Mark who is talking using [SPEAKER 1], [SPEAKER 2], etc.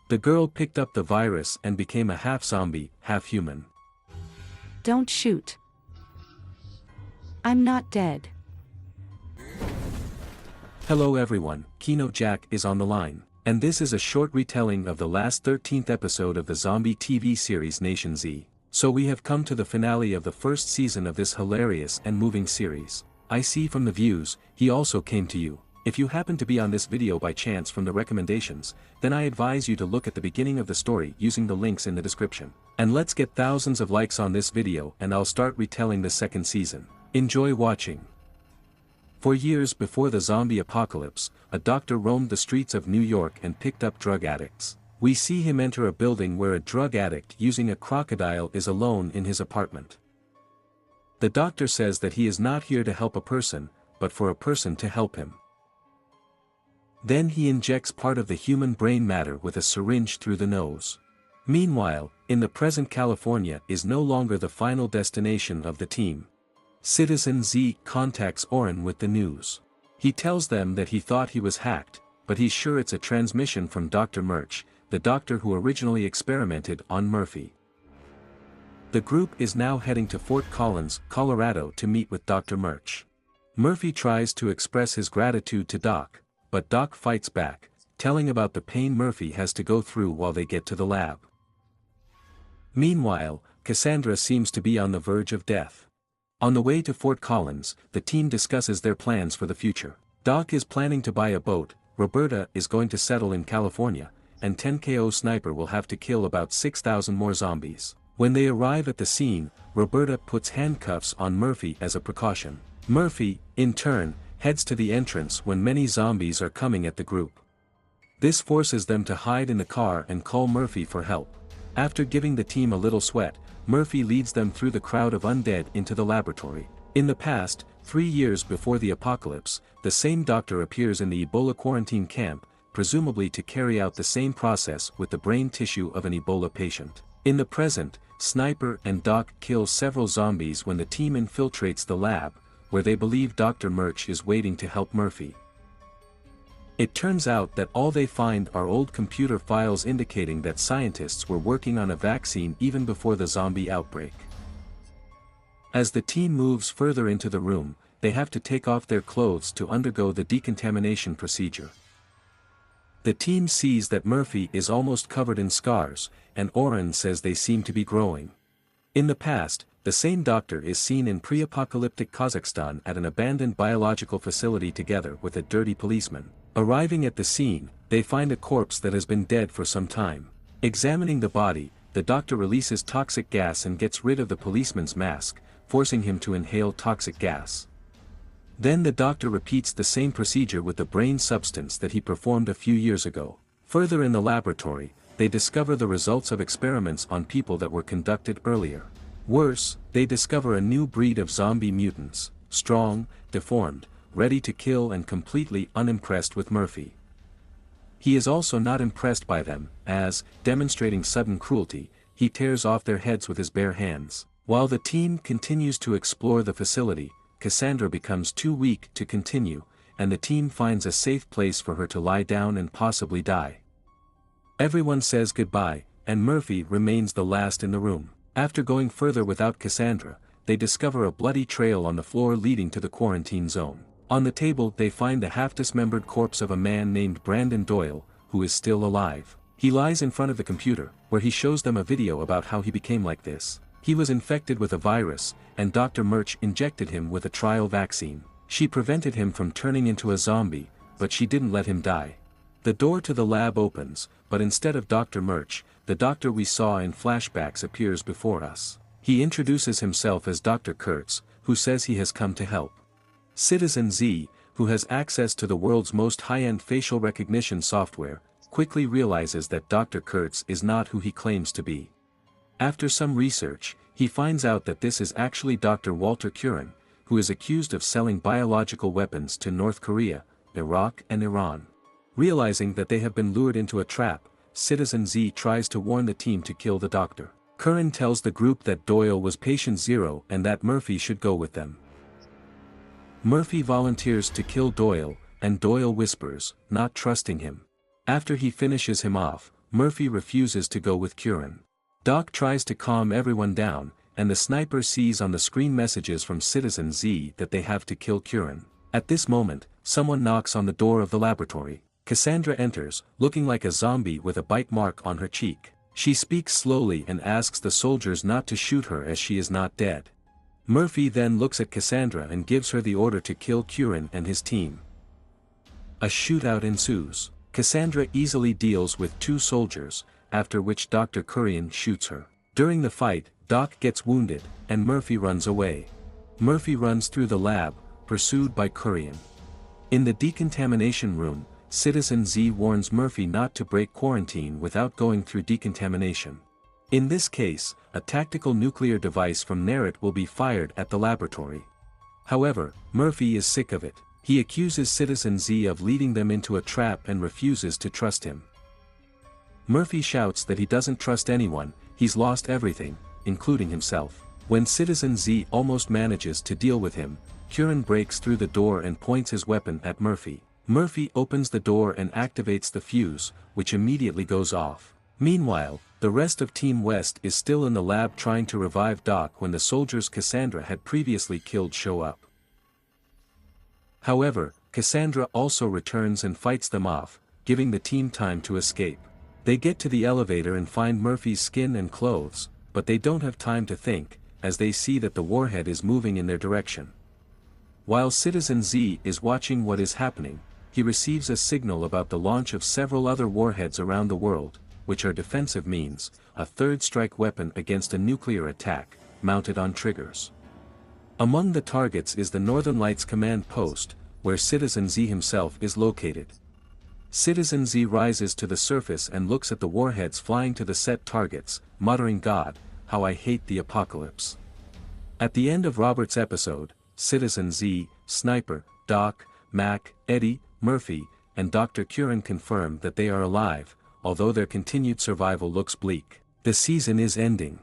[SPEAKER 1] The girl picked up the virus and became a half-zombie, half-human.
[SPEAKER 2] Don't shoot. I'm not dead.
[SPEAKER 1] Hello everyone, Kino Jack is on the line, and this is a short retelling of the last 13th episode of the zombie TV series Nation Z. So we have come to the finale of the first season of this hilarious and moving series. I see from the views, he also came to you. If you happen to be on this video by chance from the recommendations, then I advise you to look at the beginning of the story using the links in the description. And let's get thousands of likes on this video and I'll start retelling the second season. Enjoy watching. For years before the zombie apocalypse, a doctor roamed the streets of New York and picked up drug addicts. We see him enter a building where a drug addict using a crocodile is alone in his apartment. The doctor says that he is not here to help a person, but for a person to help him. Then he injects part of the human brain matter with a syringe through the nose. Meanwhile, in the present California is no longer the final destination of the team. Citizen Z contacts Oren with the news. He tells them that he thought he was hacked, but he's sure it's a transmission from Dr. Murch, the doctor who originally experimented on Murphy. The group is now heading to Fort Collins, Colorado to meet with Dr. Murch. Murphy tries to express his gratitude to Doc, but Doc fights back, telling about the pain Murphy has to go through while they get to the lab. Meanwhile, Cassandra seems to be on the verge of death. On the way to Fort Collins, the team discusses their plans for the future. Doc is planning to buy a boat, Roberta is going to settle in California, and 10KO Sniper will have to kill about 6,000 more zombies. When they arrive at the scene, Roberta puts handcuffs on Murphy as a precaution. Murphy, in turn, heads to the entrance when many zombies are coming at the group. This forces them to hide in the car and call Murphy for help. After giving the team a little sweat, Murphy leads them through the crowd of undead into the laboratory. In the past, 3 years before the apocalypse, the same doctor appears in the Ebola quarantine camp, presumably to carry out the same process with the brain tissue of an Ebola patient. In the present, Sniper and Doc kill several zombies when the team infiltrates the lab, where they believe Dr. Murch is waiting to help Murphy. It turns out that all they find are old computer files indicating that scientists were working on a vaccine even before the zombie outbreak. As the team moves further into the room, they have to take off their clothes to undergo the decontamination procedure. The team sees that Murphy is almost covered in scars, and Oren says they seem to be growing. In the past, the same doctor is seen in pre-apocalyptic Kazakhstan at an abandoned biological facility together with a dirty policeman. Arriving at the scene, they find a corpse that has been dead for some time. Examining the body, the doctor releases toxic gas and gets rid of the policeman's mask, forcing him to inhale toxic gas. Then the doctor repeats the same procedure with the brain substance that he performed a few years ago. Further in the laboratory, they discover the results of experiments on people that were conducted earlier. Worse, they discover a new breed of zombie mutants, strong, deformed, ready to kill and completely unimpressed with Murphy. He is also not impressed by them, as, demonstrating sudden cruelty, he tears off their heads with his bare hands. While the team continues to explore the facility, Cassandra becomes too weak to continue, and the team finds a safe place for her to lie down and possibly die. Everyone says goodbye, and Murphy remains the last in the room. After going further without Cassandra, they discover a bloody trail on the floor leading to the quarantine zone. On the table they find the half-dismembered corpse of a man named Brandon Doyle, who is still alive. He lies in front of the computer, where he shows them a video about how he became like this. He was infected with a virus, and Dr. Murch injected him with a trial vaccine. She prevented him from turning into a zombie, but she didn't let him die. The door to the lab opens, but instead of Dr. Murch, the doctor we saw in flashbacks appears before us. He introduces himself as Dr. Kurtz, who says he has come to help. Citizen Z, who has access to the world's most high-end facial recognition software, quickly realizes that Dr. Kurtz is not who he claims to be. After some research, he finds out that this is actually Dr. Walter Curran, who is accused of selling biological weapons to North Korea, Iraq and Iran. Realizing that they have been lured into a trap, Citizen Z tries to warn the team to kill the doctor. Curran tells the group that Doyle was patient zero and that Murphy should go with them. Murphy volunteers to kill Doyle, and Doyle whispers, not trusting him. After he finishes him off, Murphy refuses to go with Curran. Doc tries to calm everyone down, and the sniper sees on the screen messages from Citizen Z that they have to kill Curran. At this moment, someone knocks on the door of the laboratory. Cassandra enters, looking like a zombie with a bite mark on her cheek. She speaks slowly and asks the soldiers not to shoot her as she is not dead. Murphy then looks at Cassandra and gives her the order to kill Curran and his team. A shootout ensues. Cassandra easily deals with 2 soldiers, after which Dr. Curran shoots her. During the fight, Doc gets wounded, and Murphy runs away. Murphy runs through the lab, pursued by Curran. In the decontamination room, Citizen Z warns Murphy not to break quarantine without going through decontamination. In this case, a tactical nuclear device from Narret will be fired at the laboratory. However, Murphy is sick of it. He accuses Citizen Z of leading them into a trap and refuses to trust him. Murphy shouts that he doesn't trust anyone, he's lost everything, including himself. When Citizen Z almost manages to deal with him, Curran breaks through the door and points his weapon at Murphy. Murphy opens the door and activates the fuse, which immediately goes off. Meanwhile, the rest of Team West is still in the lab trying to revive Doc when the soldiers Cassandra had previously killed show up. However, Cassandra also returns and fights them off, giving the team time to escape. They get to the elevator and find Murphy's skin and clothes, but they don't have time to think, as they see that the warhead is moving in their direction. While Citizen Z is watching what is happening, he receives a signal about the launch of several other warheads around the world, which are defensive means, a third strike weapon against a nuclear attack, mounted on triggers. Among the targets is the Northern Lights command post, where Citizen Z himself is located. Citizen Z rises to the surface and looks at the warheads flying to the set targets, muttering, "God, how I hate the apocalypse." At the end of Robert's episode, Citizen Z, Sniper, Doc, Mac, Eddie, Murphy, and Dr. Curran confirm that they are alive, although their continued survival looks bleak. The season is ending.